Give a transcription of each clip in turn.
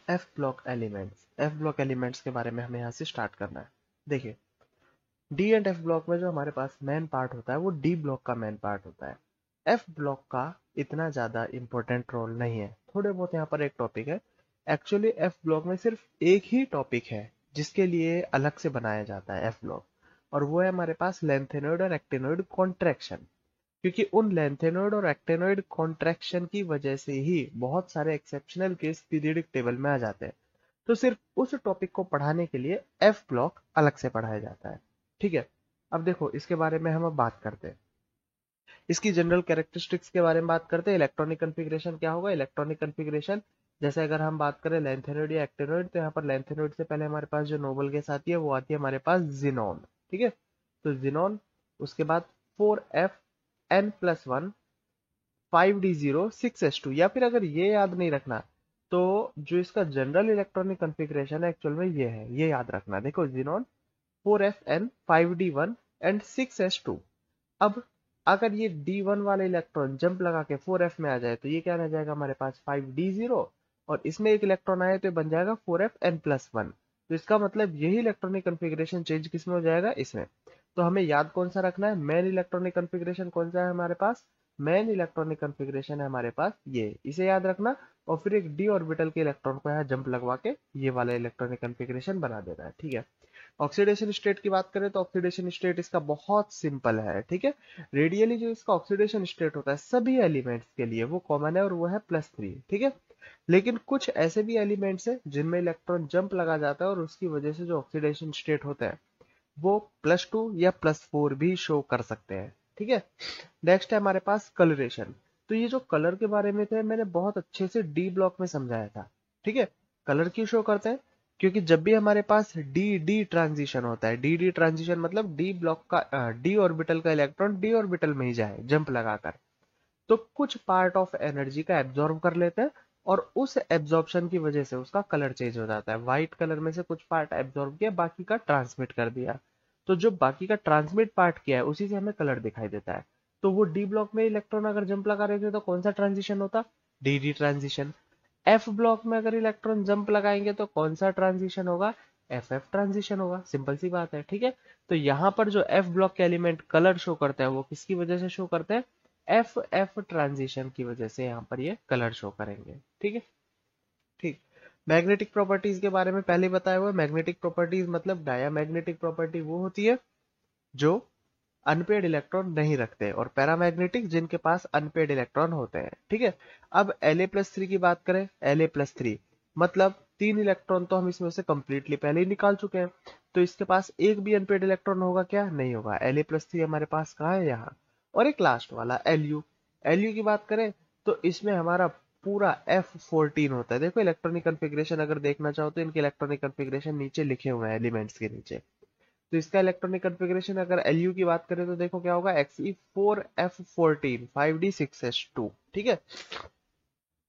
F block elements. F block elements के बारे में हमें यहाँ से स्टार्ट करना है। देखिए, डी एंड एफ ब्लॉक में जो हमारे पास मेन पार्ट होता है वो डी ब्लॉक का मेन पार्ट होता है। एफ ब्लॉक का इतना ज्यादा इंपॉर्टेंट रोल नहीं है, थोड़े बहुत यहाँ पर एक टॉपिक है। एक्चुअली एफ ब्लॉक में सिर्फ एक ही टॉपिक है जिसके लिए अलग से बनाया जाता है एफ ब्लॉक, और वो है हमारे पास लेंथेनॉइड और एक्टिनॉइड कॉन्ट्रैक्शन। क्योंकि उन लेंथेनॉइड और एक्टेनॉइड कॉन्ट्रैक्शन की वजह से ही बहुत सारे एक्सेप्शनल केस पीरियडिक टेबल में आ जाते हैं। तो सिर्फ उस टॉपिक को पढ़ाने के लिए एफ ब्लॉक अलग से पढ़ाया जाता है। ठीक है, अब देखो इसके बारे में हम अब बात करते हैं। इसकी जनरल कैरेक्टरिस्टिक्स के बारे में बात करते हैं। इलेक्ट्रॉनिक कन्फिग्रेशन क्या होगा? इलेक्ट्रॉनिक कन्फिग्रेशन, जैसे अगर हम बात करें लेंथेनॉइड या एक्टेनॉइड, तो यहाँ पर लेंथेनॉइड से पहले हमारे पास जो नोबल गैस आती है वो आती है हमारे पास जिनॉन। ठीक है, तो जिनॉन, उसके बाद 4F N+1 5D0 6S2, या फिर अगर ये याद नहीं रखना तो जो इसका जनरल इलेक्ट्रॉनिक कन्फिग्रेशन है एक्चुअल में ये है, ये याद रखना। देखो, xenon 4FN 5D1 and 6S2। अब अगर ये D1 वाला इलेक्ट्रॉन जंप लगा के 4F में आ जाए तो ये क्या रह जाएगा हमारे पास 5D0, और इसमें एक इलेक्ट्रॉन आए तो ये बन जाएगा 4FN+1। तो इसका मतलब यही इलेक्ट्रॉनिक कन्फिग्रेशन चेंज किसमें हो जाएगा? इसमें। तो हमें याद कौन सा रखना है? मेन इलेक्ट्रॉनिक कन्फिग्रेशन कौन सा है हमारे पास? मेन इलेक्ट्रॉनिक कन्फिग्रेशन है हमारे पास ये, इसे याद रखना। और फिर एक डी ऑर्बिटल के इलेक्ट्रॉन को यहाँ जंप लगवा के ये वाला इलेक्ट्रॉनिक कन्फिग्रेशन बना देना है। ठीक है, ऑक्सीडेशन स्टेट की बात करें तो ऑक्सीडेशन स्टेट इसका बहुत सिंपल है। ठीक है, रेडियली जो इसका ऑक्सीडेशन स्टेट होता है सभी एलिमेंट्स के लिए वो कॉमन है, और वो है +3। ठीक है, लेकिन कुछ ऐसे भी एलिमेंट्स हैं जिनमें इलेक्ट्रॉन जंप लगा जाता है और उसकी वजह से जो ऑक्सीडेशन स्टेट होता है वो +2 या +4 भी शो कर सकते हैं। ठीक है, नेक्स्ट है हमारे पास कलरेशन। तो ये जो कलर के बारे में थे मैंने बहुत अच्छे से डी ब्लॉक में समझाया था। ठीक है, कलर क्यों शो करते हैं? क्योंकि जब भी हमारे पास डी डी ट्रांजिशन होता है, डी डी ट्रांजिशन मतलब डी ब्लॉक का डी ऑर्बिटल का इलेक्ट्रॉन डी ऑर्बिटल में ही जाए जंप लगाकर, तो कुछ पार्ट ऑफ एनर्जी का एब्जॉर्ब कर लेते हैं, और उस एब्जॉर्प्शन की वजह से उसका कलर चेंज हो जाता है। व्हाइट कलर में से कुछ पार्ट एब्जॉर्ब किया, बाकी का ट्रांसमिट कर दिया। तो जो बाकी का ट्रांसमिट पार्ट किया है उसी से हमें कलर दिखाई देता है। तो वो डी ब्लॉक में इलेक्ट्रॉन अगर जंप लगा रहे थे तो कौन सा ट्रांजिशन होता? D D transition. F block में अगर इलेक्ट्रॉन जंप लगाएंगे तो कौन सा ट्रांजिशन होगा? एफ एफ ट्रांजिशन होगा। सिंपल सी बात है। ठीक है, तो यहाँ पर जो एफ ब्लॉक के एलिमेंट कलर शो करते हैं वो किसकी वजह से शो करते हैं? एफ एफ ट्रांजिशन की वजह से यहाँ पर ये कलर शो करेंगे। ठीक है, ठीक। मैग्नेटिक प्रॉपर्टीज के बारे में पहले बताया हुआ है। मैग्नेटिक प्रॉपर्टीज मतलब डायामैग्नेटिक प्रॉपर्टी वो होती है जो अनपेड इलेक्ट्रॉन नहीं रखते, और पैरामैग्नेटिक जिनके पास अनपेड इलेक्ट्रॉन होते हैं। ठीक है, अब La+3 की बात करें। La+3 मतलब 3 इलेक्ट्रॉन तो हम इसमें से कंप्लीटली पहले ही निकाल चुके हैं, तो इसके पास एक भी अनपेड इलेक्ट्रॉन होगा क्या? नहीं होगा। La+3 हमारे पास कहाँ है? यहाँ। और एक लास्ट वाला Lu। Lu की बात करें तो इसमें हमारा पूरा F14 होता है। देखो इलेक्ट्रॉनिक कन्फिग्रेशन अगर देखना चाहो तो इनके इलेक्ट्रॉनिक कन्फिग्रेशन नीचे लिखे हुए हैं एलिमेंट्स के नीचे। तो इसका इलेक्ट्रॉनिक कन्फिग्रेशन अगर Lu की बात करें तो देखो क्या होगा? Xe4F14 5D6S2। ठीक है,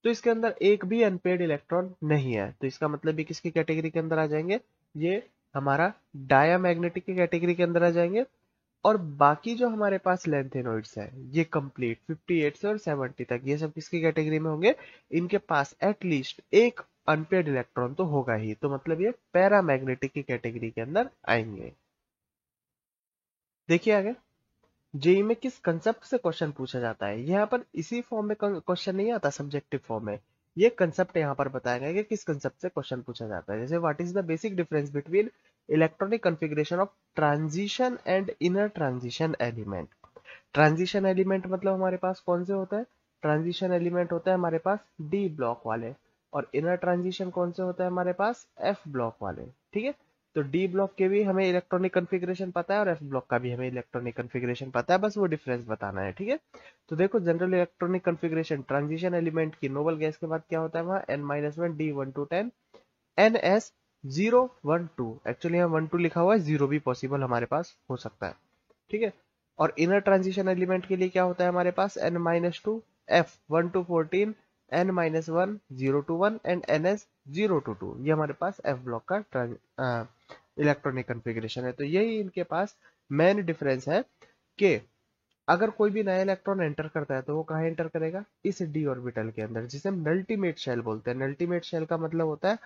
तो इसके अंदर एक भी अनपेड इलेक्ट्रॉन नहीं है, तो इसका मतलब ये किसकी कैटेगरी के अंदर आ जाएंगे? ये हमारा डायामैग्नेटिक की कैटेगरी के अंदर आ जाएंगे। और बाकी जो हमारे पास लेंथेनॉइड्स है ये कंप्लीट 58 से और 70 तक, ये सब किसकी कैटेगरी में होंगे? इनके पास एटलीस्ट एक अनपेड इलेक्ट्रॉन तो होगा ही, तो मतलब ये पैरामैग्नेटिक की कैटेगरी के अंदर आएंगे। देखिए आगे, जेई में किस कंसेप्ट से क्वेश्चन पूछा जाता है? यहाँ पर इसी फॉर्म में क्वेश्चन नहीं आता, सब्जेक्टिव फॉर्म में। ये कंसेप्ट यहाँ पर बताया गया है कि किस कंसेप्ट से क्वेश्चन पूछा जाता है। जैसे what is the basic difference between electronic configuration of transition and inner transition element. Transition element मतलब हमारे पास कौन से होता है? ट्रांजिशन एलिमेंट होता है हमारे पास डी ब्लॉक वाले, और इनर ट्रांजिशन कौन से होता है हमारे पास? एफ ब्लॉक वाले। ठीक है, तो डी ब्लॉक के भी हमें इलेक्ट्रॉनिक कन्फिग्रेशन पता है और एफ ब्लॉक का भी हमें इलेक्ट्रॉनिक कन्फिग्रेशन पता है, बस वो डिफरेंस बताना है। ठीक है, तो देखो general electronic configuration transition element की नोबल गैस के बाद क्या होता है? वहां N-1 D1 to 10 NS012। Actually यहाँ 12 लिखा हुआ है, 0 भी पॉसिबल हमारे पास हो सकता है। ठीक है, और इनर ट्रांजिशन एलिमेंट के लिए क्या होता है हमारे पास? N-2 F1 to 14 N-1 0 to 1 and NS0 to 2। ये हमारे पास एफ ब्लॉक का इलेक्ट्रॉनिक कन्फिग्रेशन है। तो यही इनके पास मेन डिफरेंस है कि अगर कोई भी नया इलेक्ट्रॉन एंटर करता है तो वो कहाँ एंटर करेगा, इस डी ऑर्बिटल के अंदर, जिसे हम अल्टीमेट शेल बोलते हैं। अल्टीमेट शेल का मतलब होता है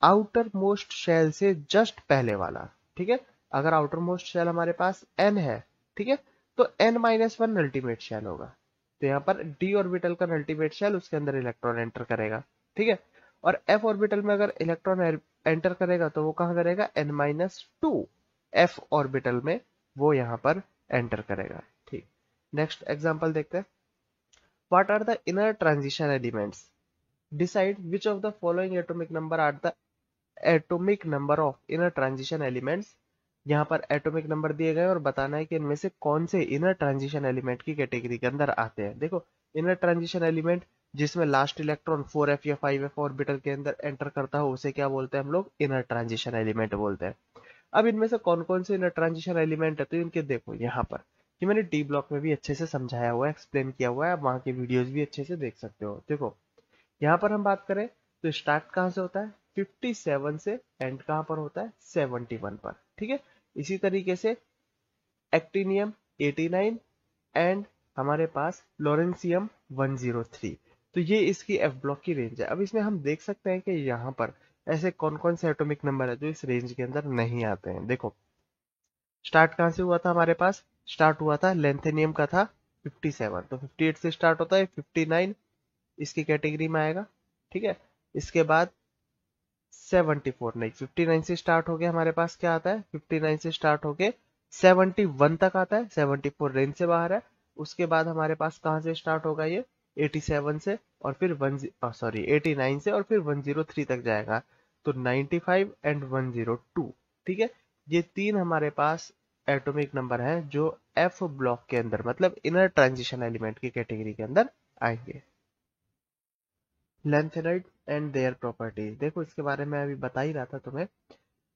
आउटर मोस्ट शेल से जस्ट पहले वाला। ठीक है, अगर आउटर मोस्ट शेल हमारे पास एन है, ठीक है, तो n minus one ultimate shell होगा। तो यहाँ पर डी ऑर्बिटल का अल्टीमेट शेल, उसके अंदर इलेक्ट्रॉन एंटर करेगा। ठीक है, और एफ ऑर्बिटल में अगर इलेक्ट्रॉन एंटर करेगा तो वो कहाँ करेगा, n minus two f orbital में वो यहाँ पर एंटर करेगा। ठीक, नेक्स्ट एग्जांपल देखते हैं। What are the inner transition elements, decide which of the following atomic number are the atomic number of inner transition elements. यहाँ पर एटॉमिक नंबर दिए गए और बताना है कि इनमें से कौन से इनर ट्रांजिशन एलिमेंट की कैटेगरी के अंदर आते हैं। देखो, इनर ट्रांजिशन एलिमेंट जिसमें लास्ट इलेक्ट्रॉन 4f या 5f ऑर्बिटल के अंदर एंटर करता हो उसे क्या बोलते हैं हम लोग, इनर ट्रांजिशन एलिमेंट बोलते हैं। अब इनमें से कौन कौन से इनर ट्रांजिशन एलिमेंट है, तो इनके देखो यहाँ पर, कि मैंने डी ब्लॉक में भी अच्छे से समझाया हुआ है, एक्सप्लेन किया हुआ है, आप वहां की वीडियोस भी अच्छे से देख सकते हो। देखो, यहाँ पर हम बात करें तो स्टार्ट कहाँ से होता है, 57 से, एंड कहाँ पर होता है, 71 पर। ठीक है, इसी तरीके से एक्टिनियम 89 एंड हमारे पास लोरेंसियम 103। तो ये इसकी एफ ब्लॉक की रेंज है। अब इसमें हम देख सकते हैं कि यहाँ पर ऐसे कौन कौन से एटॉमिक नंबर है जो इस रेंज के अंदर नहीं आते हैं। देखो, स्टार्ट कहाँ से हुआ था, हमारे पास स्टार्ट हुआ था लेंथेनियम का था 57, तो 58 से स्टार्ट होता है, 59 इसकी कैटेगरी में आएगा। ठीक है, इसके बाद 74, नहीं 59 से स्टार्ट हो गया, हमारे पास क्या आता है, 59 से स्टार्ट होके 71 तक आता है, 74 रेंज से बाहर है। उसके बाद हमारे पास कहाँ से स्टार्ट होगा ये, 87 से, और फिर 89 से, और फिर 103 तक जाएगा, तो 95 एंड 102। ठीक है, ये तीन हमारे पास एटॉमिक नंबर है जो एफ ब्लॉक के अंदर, मतलब इनर ट्रांजिशन एलिमेंट की कैटेगरी के अंदर आएंगे। लेंथेनाइड एंड देयर प्रॉपर्टीज, देखो इसके बारे में अभी बता ही रहा था तुम्हें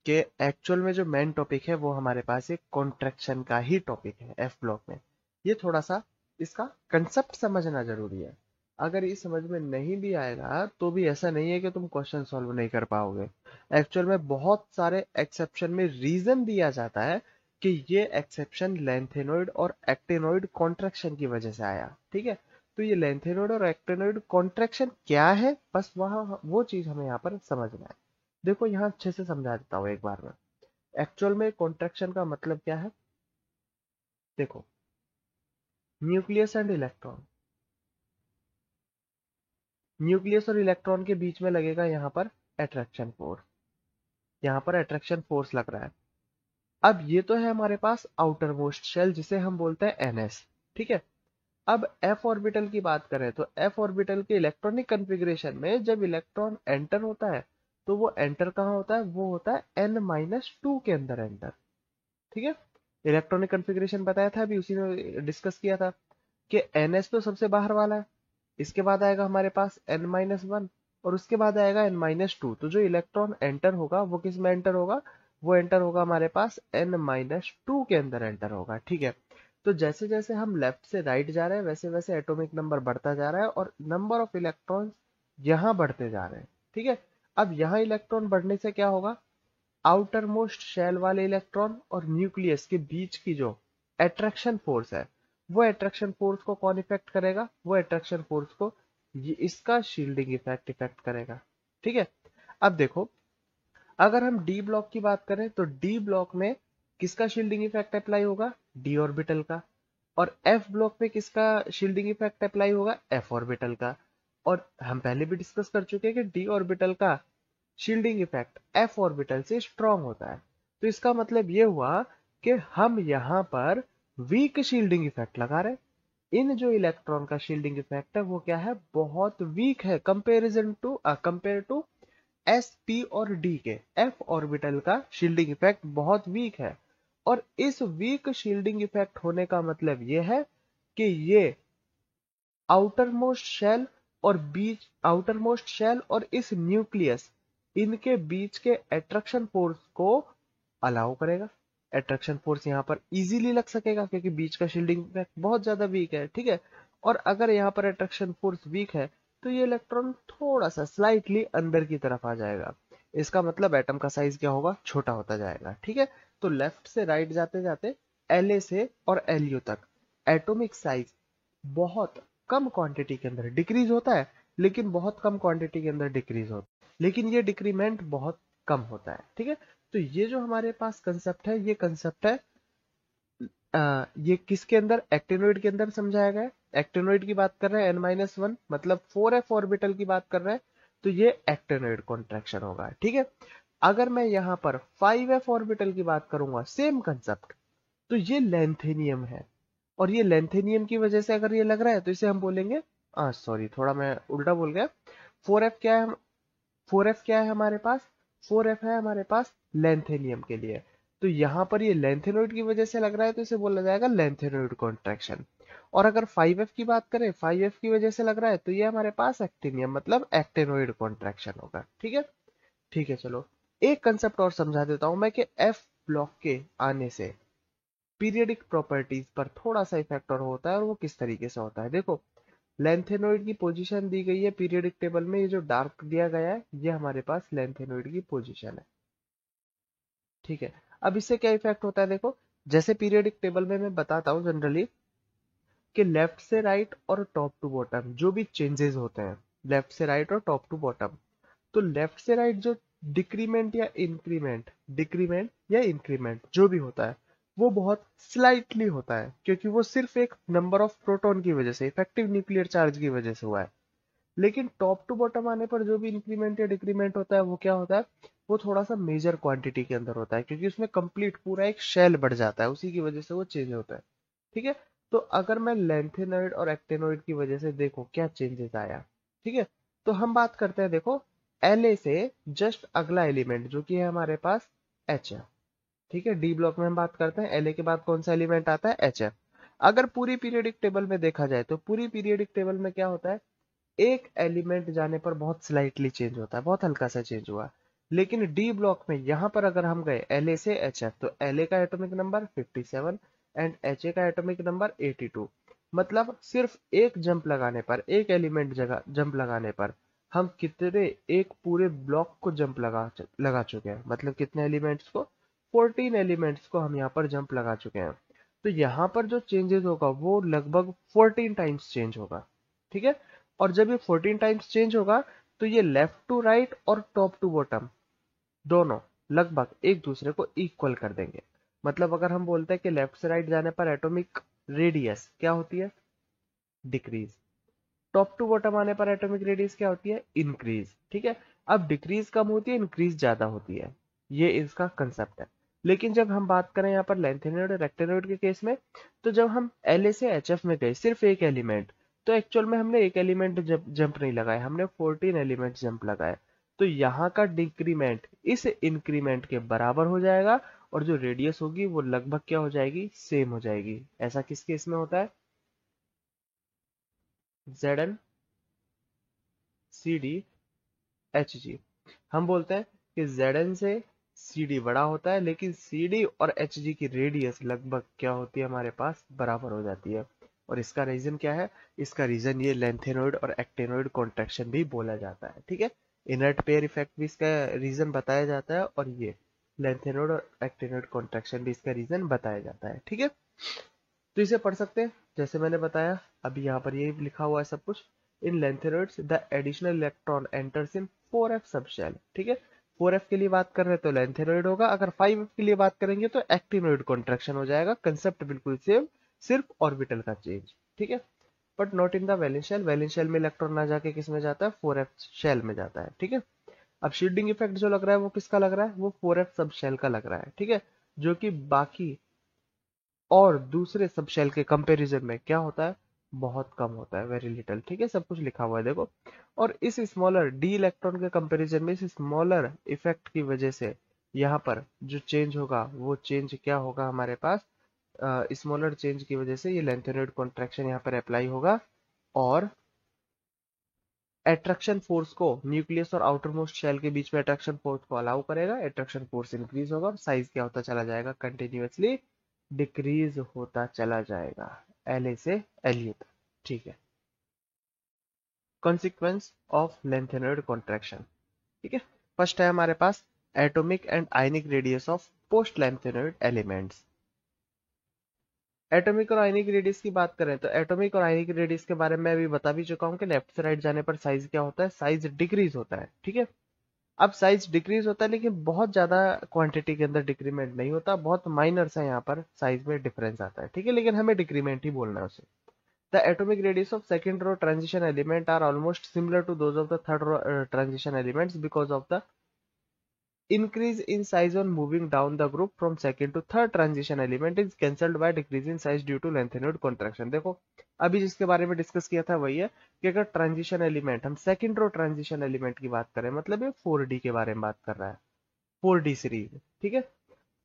कि एक्चुअल में जो मेन टॉपिक है वो हमारे पास एक कॉन्ट्रैक्शन का ही टॉपिक है एफ ब्लॉक में। ये थोड़ा सा इसका कंसेप्ट समझना जरूरी है। अगर ये समझ में नहीं भी आएगा तो भी ऐसा नहीं है कि तुम क्वेश्चन सॉल्व नहीं कर पाओगे। एक्चुअल में बहुत सारे एक्सेप्शन में रीजन दिया जाता है कि ये एक्सेप्शन लेंथेनोइड और एक्टेनोइड कॉन्ट्रैक्शन की वजह से आया। ठीक है, तो ये लेंथेनोइड और एक्टेनोइड कॉन्ट्रैक्शन क्या है, बस वहां वो चीज हमें यहाँ पर समझना है। देखो, यहाँ अच्छे से समझा देता हूँ एक बार में। एक्चुअल में कॉन्ट्रैक्शन का मतलब क्या है, देखो, न्यूक्लियस एंड इलेक्ट्रॉन, न्यूक्लियस और इलेक्ट्रॉन के बीच में लगेगा यहाँ पर अट्रैक्शन फोर्स, यहाँ पर अट्रैक्शन फोर्स लग रहा है। अब ये तो है हमारे पास आउटर मोस्ट शेल जिसे हम बोलते हैं एनएस। ठीक है, अब एफ ऑर्बिटल की बात करें तो एफ ऑर्बिटल के इलेक्ट्रॉनिक कन्फिग्रेशन में जब इलेक्ट्रॉन एंटर होता है तो वो एंटर कहाँ होता है, वो होता है एन माइनस टू के अंदर एंटर। ठीक है, इलेक्ट्रॉनिक कन्फिग्रेशन बताया था अभी, उसी में डिस्कस किया था कि एनएस तो सबसे बाहर वाला है, इसके बाद आएगा हमारे पास एन माइनस वन, और उसके बाद आएगा एन माइनस टू। तो जो इलेक्ट्रॉन एंटर होगा वो किस में एंटर होगा, वो एंटर होगा हमारे पास एन माइनस टू के अंदर एंटर होगा। ठीक है, तो जैसे जैसे हम लेफ्ट से राइट जा रहे हैं वैसे वैसे एटॉमिक नंबर बढ़ता जा रहा है और नंबर ऑफ इलेक्ट्रॉन्स यहाँ बढ़ते जा रहे हैं। ठीक है, अब यहाँ इलेक्ट्रॉन बढ़ने से क्या होगा, आउटर मोस्ट शेल वाले इलेक्ट्रॉन और न्यूक्लियस के बीच की जो अट्रैक्शन फोर्स है, वो अट्रैक्शन फोर्स को कौन इफेक्ट करेगा, वो अट्रैक्शन फोर्स को ये इसका शील्डिंग इफेक्ट इफेक्ट करेगा। ठीक है, अब देखो, अगर हम डी ब्लॉक की बात करें तो डी ब्लॉक में किसका शील्डिंग इफेक्ट अप्लाई होगा, डी ऑर्बिटल का। और एफ ब्लॉक में किसका शील्डिंग इफेक्ट अप्लाई होगा, एफ ऑर्बिटल का। और हम पहले भी डिस्कस कर चुके हैं कि डी ऑर्बिटल का शील्डिंग इफेक्ट एफ ऑर्बिटल से स्ट्रॉन्ग होता है। तो इसका मतलब ये हुआ कि हम यहां पर वीक शील्डिंग इफेक्ट लगा रहे हैं। इन जो इलेक्ट्रॉन का शील्डिंग इफेक्ट है वो क्या है, बहुत वीक है कंपेयर टू एस पी और डी के। एफ ऑर्बिटल का शील्डिंग इफेक्ट बहुत वीक है, और इस वीक शील्डिंग इफेक्ट होने का मतलब ये है कि ये outermost shell outermost shell और इस न्यूक्लियस, इनके बीच के अट्रैक्शन फोर्स को अलाउ करेगा। अट्रैक्शन फोर्स यहाँ पर इजीली लग सकेगा क्योंकि बीच का शील्डिंग इफेक्ट बहुत ज्यादा वीक है। ठीक है, और अगर यहाँ पर अट्रैक्शन फोर्स वीक है तो ये इलेक्ट्रॉन थोड़ा सा स्लाइटली अंदर की तरफ आ जाएगा। इसका मतलब एटम का साइज क्या होगा, छोटा होता जाएगा। ठीक है, तो लेफ्ट से राइट जाते जाते एल ए से और एल यू तक एटॉमिक साइज बहुत कम क्वांटिटी के अंदर डिक्रीज होता है, लेकिन बहुत कम क्वांटिटी के अंदर डिक्रीज होता है, लेकिन ये डिक्रीमेंट बहुत कम होता है। ठीक है, तो ये जो हमारे पास कंसेप्ट है, ये कंसेप्ट है ये किसके अंदर, एक्टिनोइड के अंदर समझाया गया है। एक्टिनोइड की बात कर रहे हैं n-1 मतलब 4f ऑर्बिटल की बात कर रहे हैं, तो ये एक्टिनोइड कॉन्ट्रैक्शन होगा। ठीक है, अगर मैं यहाँ पर 5f ऑर्बिटल की बात करूंगा, सेम कंसेप्ट, तो ये लेंथेनियम है, और ये लेंथेनियम की वजह से अगर ये लग रहा है तो इसे हम बोलेंगे, सॉरी थोड़ा मैं उल्टा बोल गया। 4f क्या है, 4f क्या है हमारे पास, 4f है हमारे पास लेंथेनियम के लिए, तो यहां पर ये लेंथेनोइड की वजह से लग रहा है तो इसे बोला जाएगा लेंथेनोइड कॉन्ट्रैक्शन। और अगर 5f की बात करें, 5f की वजह से लग रहा है तो ये हमारे पास एक्टिनियम मतलब एक्टेनोइड कॉन्ट्रैक्शन होगा। ठीक है, ठीक है, चलो एक कंसेप्ट और समझा देता हूं मैं कि एफ ब्लॉक के आने से पीरियडिक प्रॉपर्टीज पर थोड़ा सा इफेक्ट और होता है, और वो किस तरीके से होता है। देखो, लेंथेनोइड की पोजीशन दी गई है पीरियडिक टेबल में, ये जो डार्क दिया गया है ये हमारे पास लेंथेनोइड की पोजीशन है। ठीक है, अब इससे क्या इफेक्ट होता है, देखो जैसे पीरियडिक टेबल में मैं बताता हूँ जनरली कि लेफ्ट से राइट और टॉप टू बॉटम जो भी चेंजेस होते हैं, लेफ्ट से राइट और टॉप टू बॉटम, तो लेफ्ट से राइट जो डिक्रीमेंट या इंक्रीमेंट, डिक्रीमेंट या इंक्रीमेंट जो भी होता है, वो बहुत स्लाइटली होता है, क्योंकि वो सिर्फ एक नंबर ऑफ प्रोटॉन की वजह से, इफेक्टिव न्यूक्लियर चार्ज की वजह से हुआ है। लेकिन टॉप टू बॉटम आने पर जो भी इंक्रीमेंट या डिक्रीमेंट होता है वो क्या होता है, वो थोड़ा सा मेजर क्वांटिटी के अंदर होता है, क्योंकि उसमें कंप्लीट पूरा एक शेल बढ़ जाता है, उसी की वजह से वो चेंज होता है। ठीक है, तो अगर मैं लेंथेनॉइड और एक्टेनॉइड की वजह से देखो क्या चेंजेस आया। ठीक है, तो हम बात करते हैं, देखो La से जस्ट अगला एलिमेंट जो कि है हमारे पास एच है। ठीक है, डी ब्लॉक में हम बात करते हैं La के बाद कौन सा एलिमेंट आता है, एच है। अगर पूरी पीरियडिक टेबल में देखा जाए तो पूरी पीरियडिक टेबल में क्या होता है, एक एलिमेंट जाने पर बहुत स्लाइटली चेंज होता है, बहुत हल्का सा चेंज हुआ। लेकिन डी ब्लॉक में यहां पर अगर हम गए La से HF, तो La का एटॉमिक नंबर 57 एंड Ha का एटॉमिक नंबर 82, मतलब सिर्फ एक जंप लगाने पर, एक एलिमेंट जगह जंप लगाने पर हम कितने, एक पूरे ब्लॉक को जंप लगा चुके हैं, मतलब कितने एलिमेंट्स को, 14 एलिमेंट्स को हम यहाँ पर जंप लगा चुके हैं। तो यहाँ पर जो चेंजेस होगा वो लगभग 14 टाइम्स चेंज होगा। ठीक है, और जब ये 14 टाइम्स चेंज होगा तो ये लेफ्ट टू राइट और टॉप टू बॉटम दोनों लगभग एक दूसरे को इक्वल कर देंगे। मतलब अगर हम बोलते हैं कि लेफ्ट से राइट जाने पर एटॉमिक रेडियस क्या होती है, डिक्रीज, टॉप टू बॉटम आने पर एटॉमिक रेडियस क्या होती है, इंक्रीज। ठीक है, अब डिक्रीज कम होती है, इंक्रीज ज्यादा होती है, ये इसका कंसेप्ट है। लेकिन जब हम बात करें यहाँ पर लेंथेनॉइड और रेक्टेनॉइड के केस में, तो जब हम La से HF में गए सिर्फ एक एलिमेंट, तो एक्चुअल में हमने एक एलिमेंट जंप नहीं लगाया, हमने 14 एलिमेंट जंप लगाए। तो यहाँ का डिक्रीमेंट इस इंक्रीमेंट के बराबर हो जाएगा, और जो रेडियस होगी वो लगभग क्या हो जाएगी, सेम हो जाएगी। ऐसा किस केस में होता है, Zn CD HG। हम बोलते हैं कि Zn से CD बड़ा होता है, लेकिन CD और HG की रेडियस लगभग क्या होती है, हमारे पास बराबर हो जाती है। और इसका रीजन क्या है, इसका रीजन ये लेंथेनॉइड और एक्टेनॉइड कॉन्ट्रैक्शन भी बोला जाता है। ठीक है, इनर्ट पेयर इफेक्ट भी इसका रीजन बताया जाता है, और ये लेंथेनॉइड और एक्टेनॉइड कॉन्ट्रैक्शन भी इसका रीजन बताया जाता है। ठीक है, तो इसे पढ़ सकते हैं जैसे मैंने बताया, अभी यहाँ पर ये लिखा हुआ है सब कुछ। In lanthanoids the additional electron enters in 4f subshell. ठीक है, 4f के लिए बात कर रहे हैं तो लेंथेनॉइड होगा, अगर 5f के लिए बात करेंगे तो एक्टिनॉइड कॉन्ट्रैक्शन हो जाएगा। कंसेप्ट बिल्कुल सेम, सिर्फ ऑर्बिटल का चेंज। ठीक है, but not in the valence shell. Valence shell में इलेक्ट्रॉन ना जाके किस में जाता है, 4f शेल में जाता है। ठीक है, अब शील्डिंग इफेक्ट जो लग रहा है वो किसका लग रहा है, वो 4f सब शेल का लग रहा है। ठीक है, जो कि बाकी और दूसरे सब शेल के कंपैरिजन में क्या होता है, बहुत कम होता है, वेरी लिटल। ठीक है, सब कुछ लिखा हुआ है देखो। और इस स्मॉलर डी इलेक्ट्रॉन के कंपैरिजन में इस स्मॉलर इफेक्ट की वजह से यहाँ पर जो चेंज होगा वो चेंज क्या होगा हमारे पास, स्मॉलर चेंज की वजह से ये लेंथेनॉइड कॉन्ट्रैक्शन यहाँ पर अप्लाई होगा, और अट्रैक्शन फोर्स को न्यूक्लियस और आउटर मोस्ट शेल के बीच में अट्रैक्शन फोर्स को अलाउ करेगा, अट्रैक्शन फोर्स इंक्रीज होगा, और साइज क्या होता चला जाएगा, कंटिन्यूअसली डिक्रीज होता चला जाएगा La से La तक। ठीक है, कॉन्सिक्वेंस ऑफ लेंथेनॉइड कॉन्ट्रैक्शन। ठीक है, फर्स्ट है हमारे पास atomic and ionic radius of post lanthanoid elements. Atomic और आयनिक रेडियस की बात करें तो एटॉमिक और आयनिक रेडियस के बारे में अभी बता भी चुका हूँ कि लेफ्ट से राइट जाने पर साइज क्या होता है, साइज डिक्रीज होता है। ठीक है, अब साइज डिक्रीज होता है लेकिन बहुत ज्यादा क्वांटिटी के अंदर डिक्रीमेंट नहीं होता, बहुत माइनर सा यहाँ पर साइज में डिफरेंस आता है। ठीक है, लेकिन हमें डिक्रीमेंट ही बोलना है उसे। The atomic radius of second row transition element are almost similar to those of the third row transition elements because of the increase in size on moving down the group from second to third transition element is cancelled by decrease in size due to lengthened contraction। देखो अभी जिसके बारे में discuss किया था वही है कि अगर ट्रांजिशन एलिमेंट, हम सेकंड रो ट्रांजिशन एलिमेंट की बात करें, मतलब ये 4D के बारे में बात कर रहा है, 4D सीरीज। ठीक है,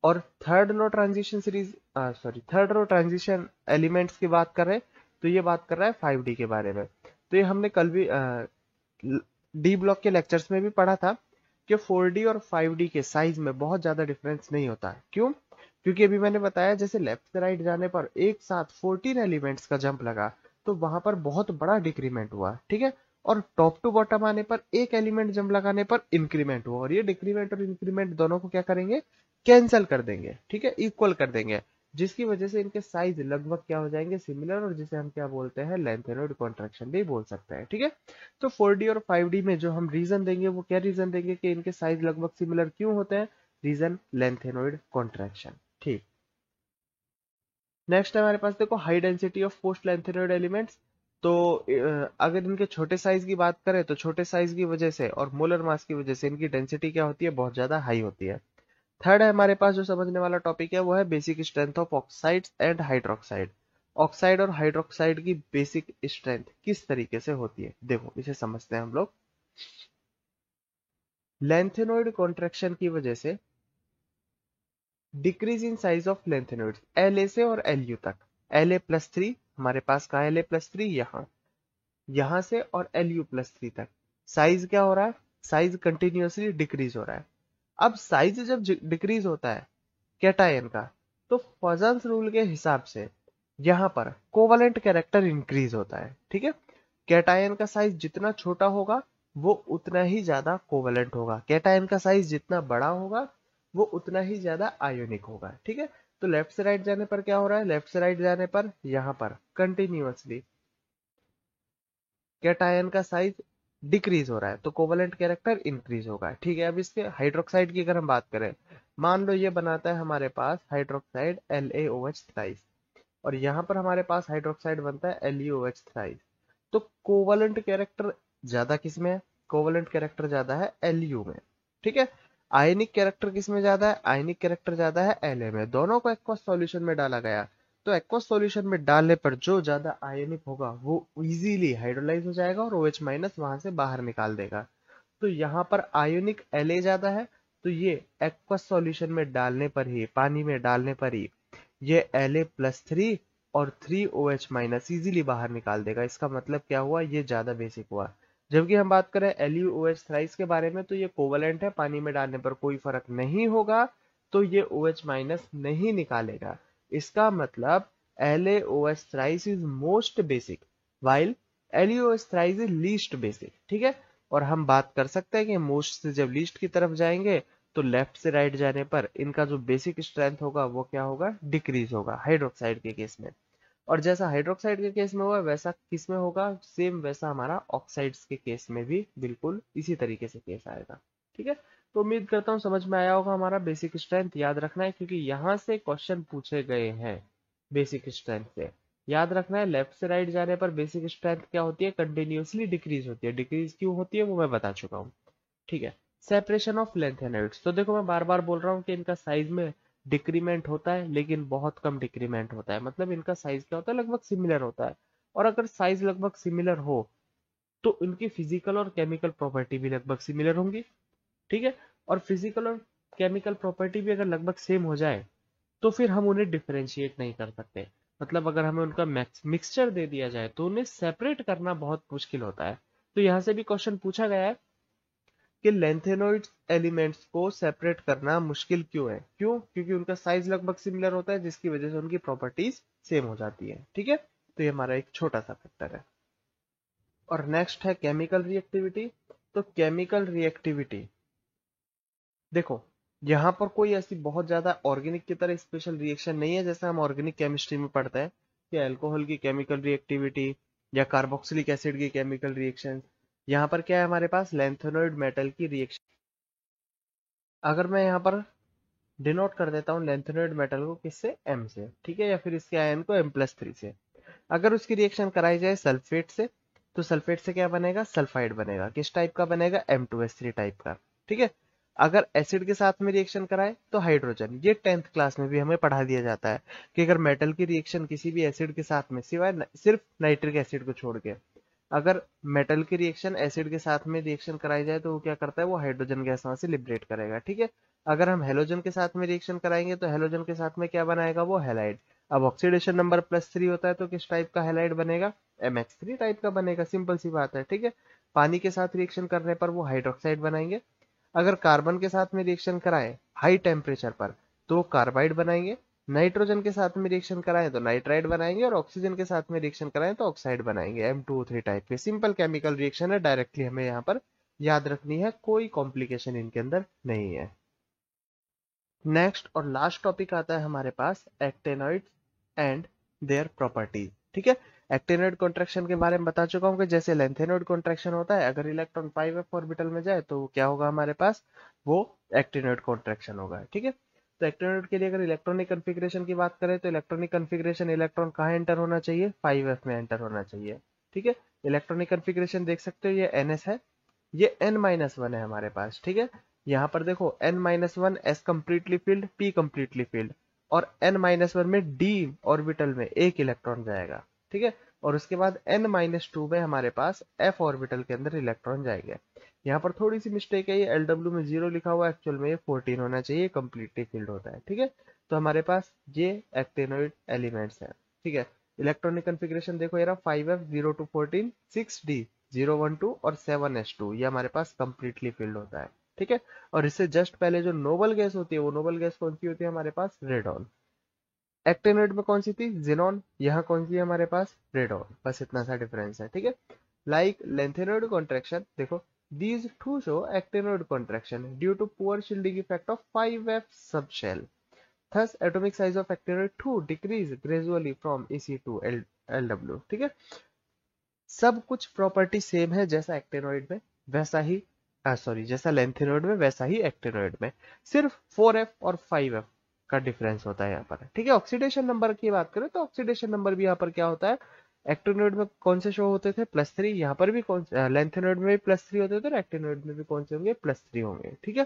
और third row transition series, sorry third row transition elements की बात कर रहे हैं तो ये बात कर रहा है 5D के बारे में। तो ये हमने कल भी डी ब्लॉक के लेक्चर्स में भी पढ़ा था कि 4D और 5D के साइज में बहुत ज्यादा डिफरेंस नहीं होता है। क्यों? क्योंकि अभी मैंने बताया जैसे लेफ्ट से राइट जाने पर एक साथ 14 एलिमेंट्स का जंप लगा तो वहां पर बहुत बड़ा डिक्रीमेंट हुआ। ठीक है, और टॉप टू बॉटम आने पर एक एलिमेंट जंप लगाने पर इंक्रीमेंट हुआ, और ये डिक्रीमेंट और इंक्रीमेंट दोनों को क्या करेंगे, कैंसिल कर देंगे। ठीक है, इक्वल कर देंगे, जिसकी वजह से इनके साइज लगभग क्या हो जाएंगे, सिमिलर, और जिसे हम क्या बोलते हैं, लेंथेनोइड कॉन्ट्रैक्शन भी बोल सकते हैं। ठीक है, तो 4D और 5D में जो हम रीजन देंगे वो क्या रीजन देंगे कि इनके साइज लगभग सिमिलर क्यों होते हैं, रीजन लेंथेनोइड कॉन्ट्रैक्शन। ठीक, नेक्स्ट है हमारे पास, देखो high density of post lanthanoid elements. तो अगर इनके छोटे साइज की बात करें तो छोटे साइज की वजह से और मोलर मास की वजह से इनकी डेंसिटी क्या होती है, बहुत ज्यादा हाई होती है। थर्ड है हमारे पास जो समझने वाला टॉपिक है वो है basic strength of oxides and hydroxide. Oxide और हाइड्रोक्साइड की बेसिक स्ट्रेंथ किस तरीके से होती है, देखो इसे समझते हैं हम लोग। लेंथेनोइड कॉन्ट्रैक्शन की वजह से decrease in size of lanthanoids L से और एल तक, La+3 हमारे पास कहा, La+3 यहां से और Lu+3 तक साइज क्या हो रहा है, साइज कंटिन्यूअसली डिक्रीज हो रहा है। अब साइज जब डिक्रीज होता है कैटायन का, तो पॉइजन्स रूल के हिसाब से यहां पर कोवलेंट कैरेक्टर इंक्रीज होता है। ठीक है, कैटायन का साइज जितना छोटा होगा वो उतना ही ज्यादा कोवलेंट होगा, कैटायन का साइज जितना बड़ा होगा वो उतना ही ज्यादा आयोनिक होगा। ठीक है, तो लेफ्ट से राइट जाने पर क्या हो रहा है, लेफ्ट से राइट जाने पर यहां पर कंटिन्यूअसली कैटायन का साइज डिक्रीज हो रहा है तो कोवलेंट कैरेक्टर इंक्रीज होगा। ठीक है, अब इसके हाइड्रोक्साइड की अगर हम बात करें, मान लो ये बनाता है हमारे पास हाइड्रोक्साइड LaOH थ्राइस, और यहाँ पर हमारे पास हाइड्रोक्साइड बनता है LuOH थ्राइस। तो कोवलेंट कैरेक्टर ज्यादा किस में है, कोवलेंट कैरेक्टर ज्यादा है Lu में। ठीक है, आयनिक कैरेक्टर किस में ज्यादा है, आयनिक कैरेक्टर ज्यादा है La में। दोनों को एक्वस सॉल्यूशन में डाला गया तो एक्वस सॉल्यूशन में डालने पर जो ज्यादा आयनिक होगा वो इजीली हाइड्रोलाइज हो जाएगा और OH माइनस वहां से बाहर निकाल देगा। तो यहाँ पर आयोनिक La ज्यादा है तो ये एक्वस सॉल्यूशन में डालने पर ही, पानी में डालने पर ही ये La+3 और 3OH माइनस इजीली बाहर निकाल देगा। इसका मतलब क्या हुआ, ये ज्यादा बेसिक हुआ। जबकि हम बात करें LuOH थ्राइस के बारे में तो ये कोवलेंट है, पानी में डालने पर कोई फर्क नहीं होगा तो ये OH माइनस नहीं निकालेगा। इसका मतलब LaOH thrice is most basic while LuOH thrice is least basic. ठीक है, और हम बात कर सकते हैं कि मोस्ट से जब लीस्ट की तरफ जाएंगे तो लेफ्ट से राइट जाने पर इनका जो बेसिक स्ट्रेंथ होगा वो क्या होगा, डिक्रीज होगा हाइड्रोक्साइड के केस में। और जैसा हाइड्रोक्साइड के केस में हुआ वैसा किस में होगा, सेम वैसा हमारा ऑक्साइड्स के केस में भी बिल्कुल इसी तरीके से केस आएगा। ठीक है, तो उम्मीद करता हूँ समझ में आया होगा। हमारा बेसिक स्ट्रेंथ याद रखना है क्योंकि यहाँ से क्वेश्चन पूछे गए हैं बेसिक स्ट्रेंथ से। याद रखना है लेफ्ट से राइट जाने पर बेसिक स्ट्रेंथ क्या होती है, कंटिन्यूअसली डिक्रीज होती है। डिक्रीज क्यों होती है वो मैं बता चुका हूँ। ठीक है, सेपरेशन ऑफ लेंथेनोइड्स, तो देखो मैं बार बार बोल रहा हूँ कि इनका साइज में डिक्रीमेंट होता है लेकिन बहुत कम डिक्रीमेंट होता है, मतलब इनका साइज क्या होता है, लगभग सिमिलर होता है। और अगर साइज लगभग सिमिलर हो तो इनकी फिजिकल और केमिकल प्रॉपर्टी भी लगभग सिमिलर होंगी। ठीक है, और फिजिकल और केमिकल प्रॉपर्टी भी अगर लगभग सेम हो जाए तो फिर हम उन्हें डिफरेंशिएट नहीं कर सकते। मतलब अगर हमें उनका मिक्सचर दे दिया जाए तो उन्हें सेपरेट करना बहुत मुश्किल होता है। तो यहाँ से भी क्वेश्चन पूछा गया है कि लेंथेनोइड एलिमेंट्स को सेपरेट करना मुश्किल क्यों है, क्यों, क्योंकि उनका साइज लगभग सिमिलर होता है जिसकी वजह से उनकी प्रॉपर्टीज सेम हो जाती है। ठीक है, तो ये हमारा एक छोटा सा फैक्टर है। और नेक्स्ट है केमिकल रिएक्टिविटी। तो केमिकल रिएक्टिविटी देखो, यहाँ पर कोई ऐसी बहुत ज्यादा ऑर्गेनिक की तरह स्पेशल रिएक्शन नहीं है जैसे हम ऑर्गेनिक केमिस्ट्री में पढ़ते हैं कि अल्कोहल की केमिकल रिएक्टिविटी या कार्बोक्सिलिक एसिड की केमिकल रिएक्शन। यहाँ पर क्या है हमारे पास लैंथेनोइड मेटल की रिएक्शन। अगर मैं यहाँ पर डिनोट कर देता हूँ लैंथेनोइड मेटल को किससे, एम से, ठीक है, या फिर इसके आयन को M+3 से। अगर उसकी रिएक्शन कराई जाए सल्फेट से, तो सल्फेट से क्या बनेगा, सल्फाइड बनेगा। किस टाइप का बनेगा, M2S3 टाइप का, ठीक है। अगर एसिड के साथ में रिएक्शन कराए तो हाइड्रोजन। ये 10th क्लास में भी हमें पढ़ा दिया जाता है कि अगर मेटल की रिएक्शन किसी भी एसिड के साथ में, सिवाय सिर्फ नाइट्रिक एसिड को छोड़ के, अगर मेटल की रिएक्शन एसिड के साथ में रिएक्शन कराई जाए तो वो क्या करता है, वो हाइड्रोजन गैस वहां से लिबरेट करेगा, ठीक है। अगर हम हेलोजन के साथ में रिएक्शन कराएंगे तो हेलोजन के साथ में क्या बनाएगा, वो हैलाइड। अब ऑक्सीडेशन नंबर +3 होता है तो किस टाइप का हैलाइड बनेगा, MH3 टाइप का बनेगा। सिंपल सी बात है, ठीक है। पानी के साथ रिएक्शन करने पर वो हाइड्रोक्साइड बनाएंगे। अगर कार्बन के साथ में रिएक्शन कराएं हाई टेम्परेचर पर तो वो कार्बाइड बनाएंगे। नाइट्रोजन के साथ में रिएक्शन कराएं तो नाइट्राइड बनाएंगे, और ऑक्सीजन के साथ में रिएक्शन कराएं तो ऑक्साइड बनाएंगे। M2O3 टाइप के सिंपल केमिकल रिएक्शन है, डायरेक्टली हमें यहाँ पर याद रखनी है, कोई कॉम्प्लिकेशन इनके अंदर नहीं है। नेक्स्ट और लास्ट टॉपिक आता है हमारे पास एक्टेनॉइड्स एंड देयर प्रॉपर्टीज, ठीक है। एक्टेनॉइड कॉन्ट्रैक्शन के बारे में बता चुका हूँ कि जैसे लेंथेनॉइड कॉन्ट्रैक्शन होता है, अगर इलेक्ट्रॉन 5s ऑर्बिटल में जाए तो क्या होगा हमारे पास, वो एक्टेनॉइड कॉन्ट्रैक्शन होगा, ठीक है। तो एक्टेनॉइड के लिए अगर इलेक्ट्रॉनिक कन्फिग्रेशन की बात करें तो इलेक्ट्रॉनिक कन्फिग्रेशन, इलेक्ट्रॉन कहाँ एंटर होना चाहिए, 5s में एंटर होना चाहिए, ठीक है। इलेक्ट्रॉनिक कन्फिग्रेशन देख सकते हो, ये NS है, ये N-1 है हमारे पास, ठीक है। यहाँ पर देखो N-1 S completely field, P completely field, और N-1 में D ऑर्बिटल में एक इलेक्ट्रॉन जाएगा, ठीक है। और उसके बाद N-2 में हमारे पास F ऑर्बिटल के अंदर इलेक्ट्रॉन जाएंगे। यहाँ पर थोड़ी सी मिस्टेक है, ये LW में 0 लिखा हुआ है, एक्चुअल में ये 14 होना चाहिए, कंप्लीटली फील्ड होता है, ठीक है। तो हमारे पास ये एक्टेनोइड एलिमेंट्स हैं, ठीक है। इलेक्ट्रॉनिक कन्फिग्रेशन देखो, ये रहा 5f 0 to 14, 6d 012 और 7s2, ये हमारे पास कंप्लीटली फिल्ड होता है, ठीक है। और इससे जस्ट पहले जो नोबल गैस होती है, वो नोबल गैस कौन सी होती है हमारे पास, रेडॉन। एक्टेनोइड में कौन सी थी, जिनॉन। यहाँ कौन सी है हमारे पास, रेडॉन। बस इतना सा डिफरेंस है, ठीक है। लाइक लेंथेनोइड कॉन्ट्रैक्शन देखो, these two show actinoid contraction due to poor shielding effect of 5f subshell. Thus, atomic size of actinoid 2 decrease gradually from Ec to Lw, ठीक है। सब कुछ प्रॉपर्टी सेम है, जैसा एक्टेनोइड में वैसा ही, सॉरी, जैसा लेंथेनोइड में वैसा ही एक्टेनोइड में, सिर्फ 4f और 5f का डिफरेंस होता है यहाँ पर, ठीक है। ऑक्सीडेशन नंबर की बात करें तो ऑक्सीडेशन नंबर भी यहाँ पर क्या होता है, एक्टेनोइड में कौन से शो होते थे, +3, यहाँ पर भी कौन, लेंथेनोइड में भी +3 होते थे और एक्टेनोइड में भी कौन से होंगे, +3 होंगे, ठीक है।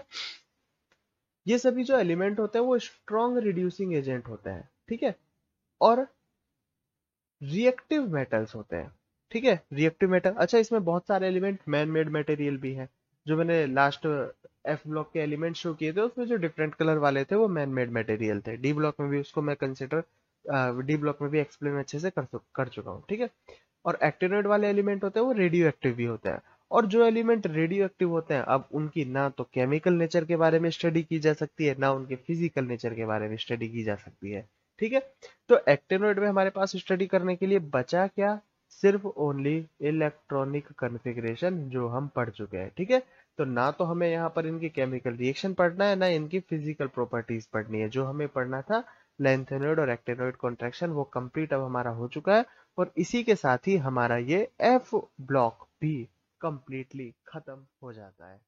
ये सभी जो एलिमेंट होते हैं वो स्ट्रॉन्ग रिड्यूसिंग एजेंट होते हैं, ठीक है, और रिएक्टिव मेटल्स होते हैं, ठीक है। रिएक्टिव मेटल, अच्छा, इसमें बहुत सारे एलिमेंट मैन मेड मटेरियल भी हैं। जो मैंने लास्ट F ब्लॉक के एलिमेंट शो किए थे उसमें जो डिफरेंट कलर वाले थे वो मैन मेड मटेरियल थे। डी ब्लॉक में भी उसको मैं कंसिडर, डी ब्लॉक में भी एक्सप्लेन अच्छे से कर चुका हूँ, ठीक है। और एक्टिनोइड वाले एलिमेंट होते हैं वो रेडियो एक्टिव भी होते हैं। और जो एलिमेंट रेडियो एक्टिव होते हैं, अब उनकी ना तो केमिकल नेचर के बारे में स्टडी की जा सकती है, ना उनके फिजिकल नेचर के बारे में स्टडी की जा सकती है, ठीक है। तो एक्टिनोइड में हमारे पास स्टडी करने के लिए बचा क्या, सिर्फ ओनली इलेक्ट्रॉनिक कन्फिग्रेशन जो हम पढ़ चुके हैं, ठीक है। तो ना तो हमें यहाँ पर इनकी केमिकल रिएक्शन पढ़ना है, ना इनकी फिजिकल प्रॉपर्टीज पढ़नी है। जो हमें पढ़ना था लेंथेनोइड और एक्टिनोइड कॉन्ट्रैक्शन, वो कंप्लीट अब हमारा हो चुका है। और इसी के साथ ही हमारा ये F ब्लॉक भी कंप्लीटली खत्म हो जाता है।